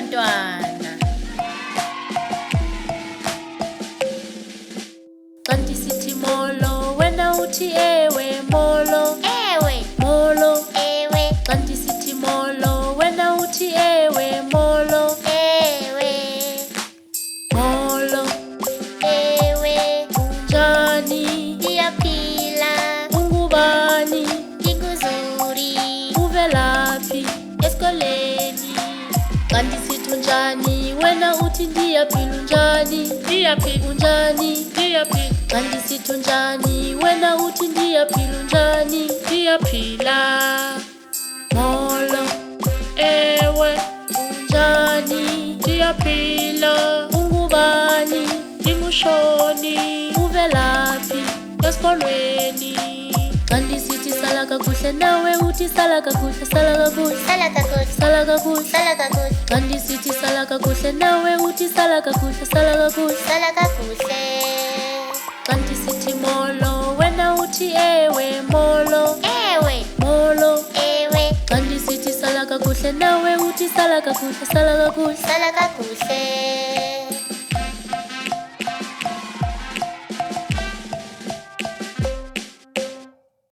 bantwana. Xa ndisithi molo wena uthi ewe molo. Ewe, Molo. ewe, Xa ndisithi molo wena uthi ewe molo. ewe, Molo. ewe. Njani? Ndiyaphila, Ungubani? ndinguzuri. Uvelaphi? Esikoleni, Xa ndisithi unjani wena uthi ndiyaphila. Unjani? Ndiyaphila, Unjani? ndiyaphila, Xa ndisithi unjani wena uthi ndiyaphila. Unjani? ndiyaphila. Molo. Ewe, Unjani? ndiyaphila, Ungubani? ndingushoni Uvelaphi? esikolweni. Xa ndisithi sala kakuhle nawe uthi sala kakuhle. Sala kakuhle. sala kakuhle, Sala kakuhle. sala kakuhle, Xa ndisithi sala kakuhle nawe uthi sala kakuhle. Sala kakuhle. sala kakuhle. Xa ndisithi molo wena uthi ewe molo. Ewe, Molo. ewe, Xa ndisithi sala kakuhle nawe uthi sala kakuhle. Sala kakuhle. sala kakuhle.